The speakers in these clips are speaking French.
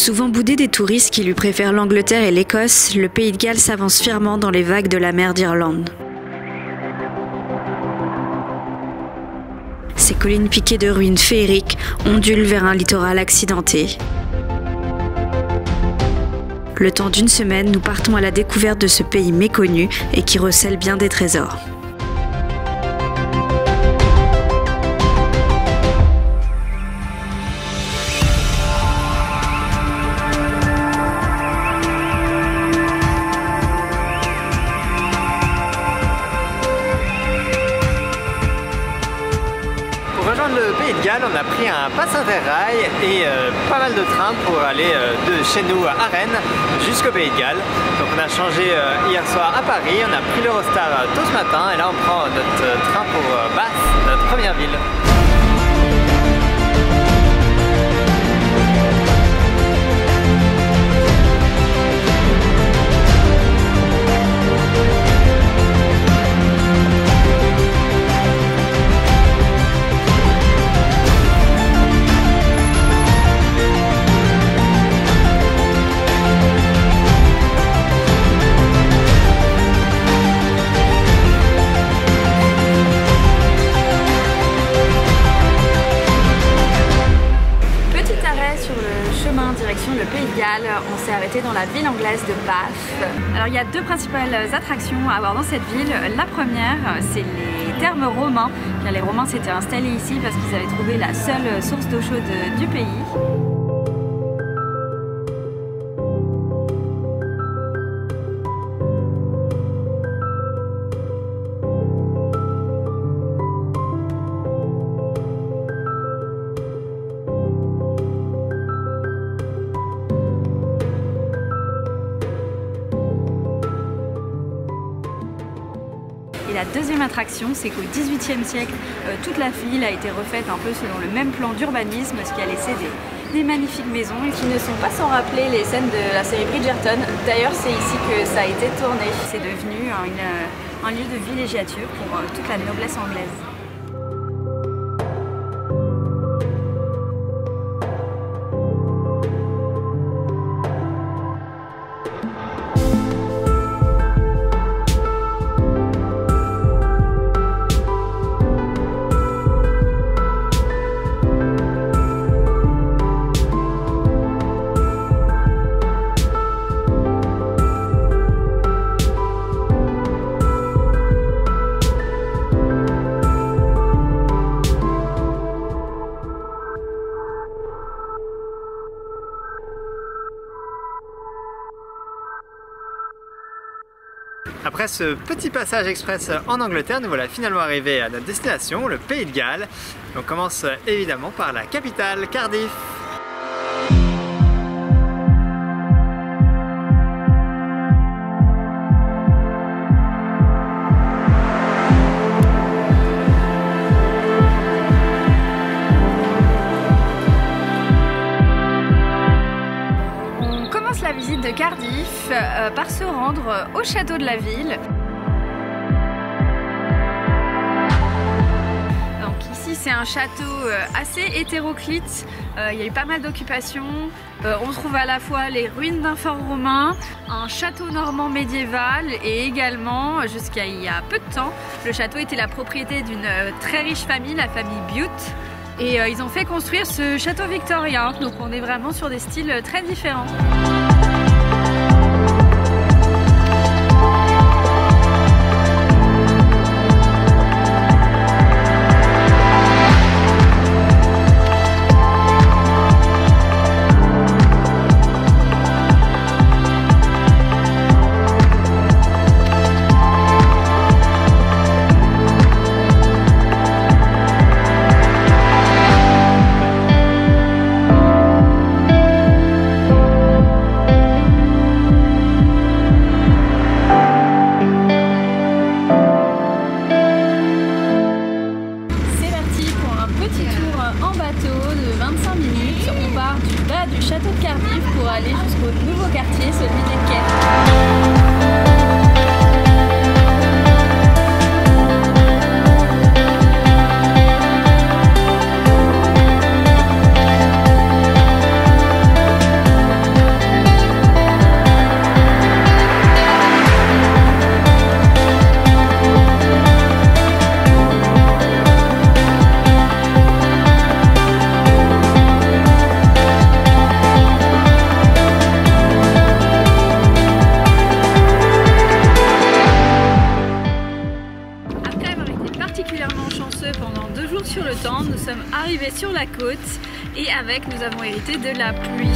Souvent boudé des touristes qui lui préfèrent l'Angleterre et l'Écosse, le Pays de Galles s'avance fièrement dans les vagues de la mer d'Irlande. Ces collines piquées de ruines féeriques ondulent vers un littoral accidenté. Le temps d'une semaine, nous partons à la découverte de ce pays méconnu et qui recèle bien des trésors. Pour rejoindre le Pays de Galles, on a pris un pass interrail et pas mal de trains pour aller de chez nous à Rennes jusqu'au Pays de Galles. Donc on a changé hier soir à Paris, on a pris l'Eurostar tôt ce matin et là on prend notre train pour Bath, notre première ville. Direction le Pays de Galles, on s'est arrêté dans la ville anglaise de Bath. Alors il y a deux principales attractions à voir dans cette ville. La première, c'est les thermes romains. Les Romains s'étaient installés ici parce qu'ils avaient trouvé la seule source d'eau chaude du pays. Et la deuxième attraction, c'est qu'au XVIIIe siècle, toute la ville a été refaite un peu selon le même plan d'urbanisme, ce qui a laissé des magnifiques maisons qui ne sont pas sans rappeler les scènes de la série Bridgerton. D'ailleurs, c'est ici que ça a été tourné. C'est devenu un lieu de villégiature pour toute la noblesse anglaise. Après ce petit passage express en Angleterre, nous voilà finalement arrivés à notre destination, le Pays de Galles. On commence évidemment par la capitale, Cardiff. La visite de Cardiff par se rendre au château de la ville. Donc ici c'est un château assez hétéroclite, il y a eu pas mal d'occupations, on trouve à la fois les ruines d'un fort romain, un château normand médiéval et également, jusqu'à il y a peu de temps, le château était la propriété d'une très riche famille, la famille Bute. Et ils ont fait construire ce château victorien, donc on est vraiment sur des styles très différents. Du château de Cardiff pour aller jusqu'au nouveau quartier, celui des Quais. particulièrement chanceux pendant 2 jours sur le temps. Nous sommes arrivés sur la côte et avec nous avons hérité de la pluie.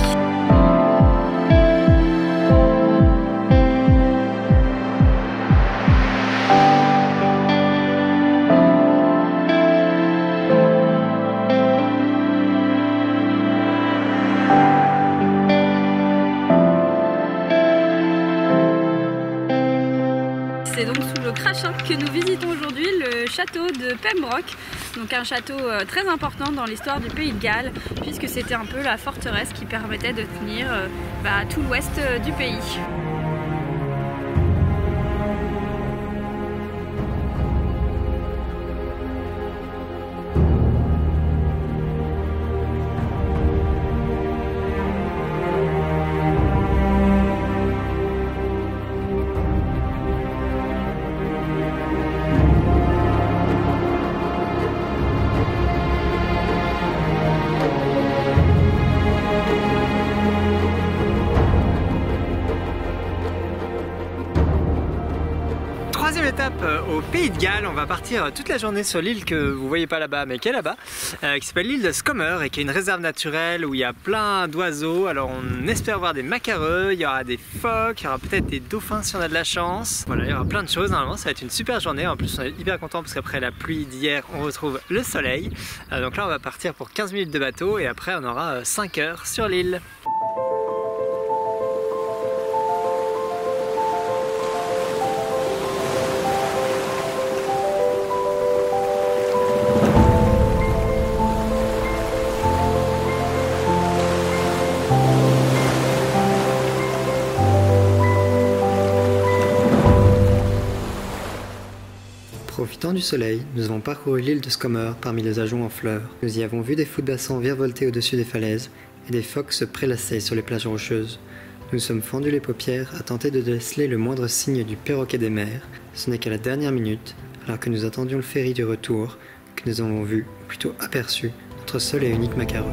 C'est donc sous le crachin que nous visitons aujourd'hui le château de Pembroke, donc un château très important dans l'histoire du Pays de Galles, puisque c'était un peu la forteresse qui permettait de tenir tout l'ouest du pays. Troisième étape au Pays de Galles, on va partir toute la journée sur l'île que vous voyez pas là-bas mais qui est là-bas, qui s'appelle l'île de Scomer et qui est une réserve naturelle où il y a plein d'oiseaux. Alors on espère voir des macareux, il y aura des phoques, il y aura peut-être des dauphins si on a de la chance. Voilà, il y aura plein de choses, normalement ça va être une super journée. En plus on est hyper content parce qu'après la pluie d'hier on retrouve le soleil. Donc là on va partir pour 15 minutes de bateau et après on aura 5 heures sur l'île. Profitant du soleil, nous avons parcouru l'île de Scomer parmi les ajoncs en fleurs. Nous y avons vu des fous de bassins virevolter au-dessus des falaises et des phoques se prélasser sur les plages rocheuses. Nous nous sommes fendus les paupières à tenter de déceler le moindre signe du perroquet des mers. Ce n'est qu'à la dernière minute, alors que nous attendions le ferry du retour, que nous avons vu, ou plutôt aperçu, notre seul et unique macareux.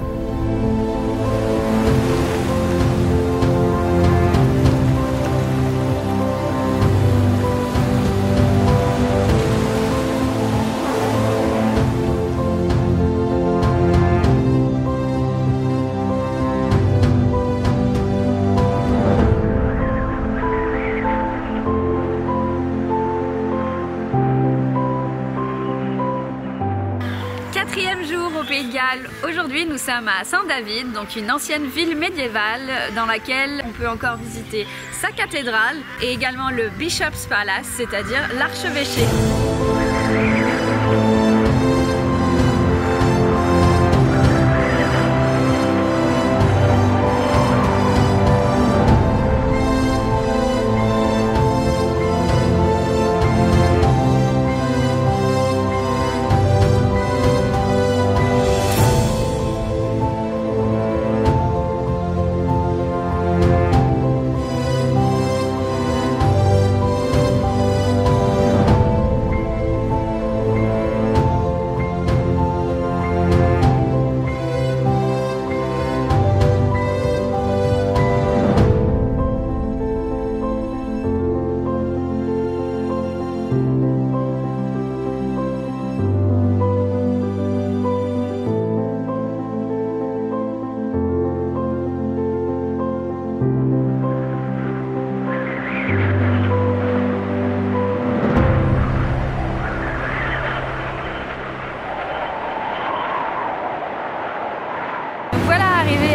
Quatrième jour au Pays de Galles. Aujourd'hui nous sommes à Saint-David, donc une ancienne ville médiévale dans laquelle on peut encore visiter sa cathédrale et également le Bishop's Palace, c'est-à-dire l'archevêché.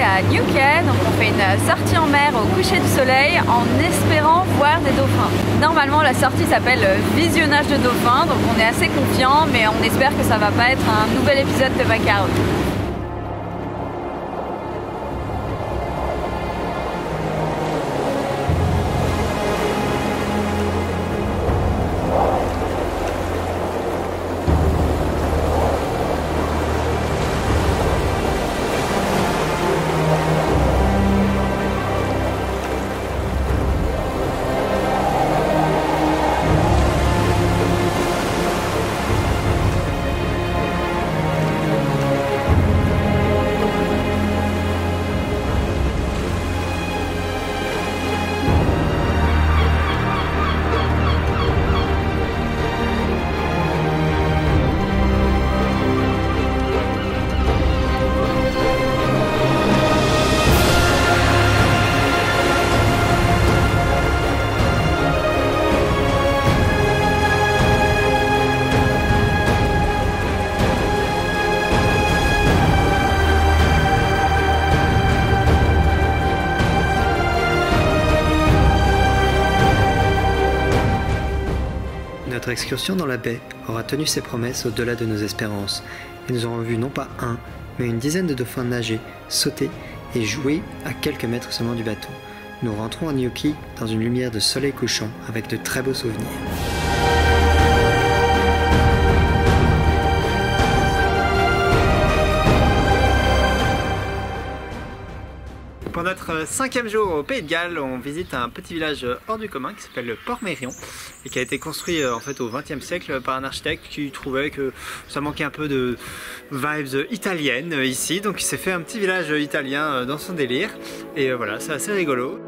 À New Quay, donc on fait une sortie en mer au coucher du soleil en espérant voir des dauphins. Normalement la sortie s'appelle visionnage de dauphins, donc on est assez confiant, mais on espère que ça va pas être un nouvel épisode de Macareux. excursion dans la baie aura tenu ses promesses au-delà de nos espérances, et nous aurons vu non pas un, mais une dizaine de dauphins nager, sauter et jouer à quelques mètres seulement du bateau. Nous rentrons à Nyuki dans une lumière de soleil couchant avec de très beaux souvenirs. Pour notre 5e jour au Pays de Galles, on visite un petit village hors du commun qui s'appelle le Port-Mérion et qui a été construit en fait au XXe siècle par un architecte qui trouvait que ça manquait un peu de vibes italiennes ici, donc il s'est fait un petit village italien dans son délire et voilà, c'est assez rigolo.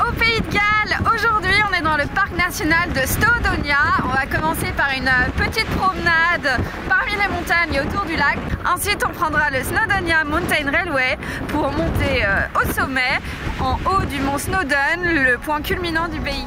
Au Pays de Galles. Aujourd'hui on est dans le parc national de Snowdonia. On va commencer par une petite promenade parmi les montagnes et autour du lac. Ensuite on prendra le Snowdonia Mountain Railway pour monter au sommet, en haut du mont Snowdon, le point culminant du pays.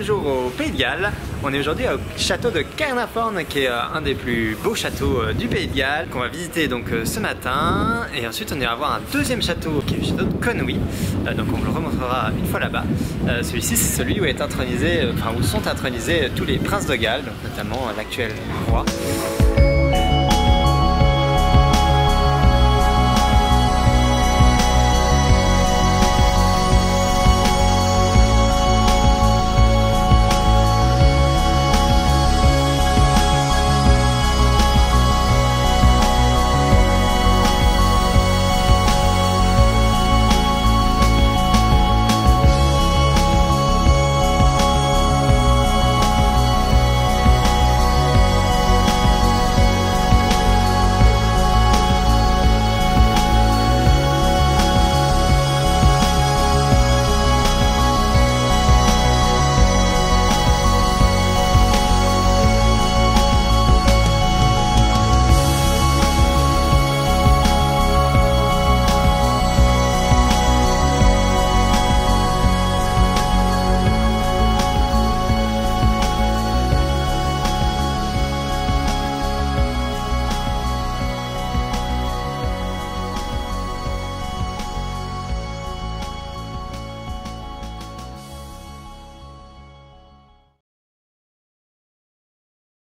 Jour au Pays de Galles. On est aujourd'hui au château de Caernarfon qui est un des plus beaux châteaux du Pays de Galles qu'on va visiter donc ce matin, et ensuite on ira voir un deuxième château qui est le château de Conwy, donc on vous le remontrera une fois là-bas. Celui-ci c'est celui où est intronisé, où sont intronisés tous les princes de Galles, notamment l'actuel roi.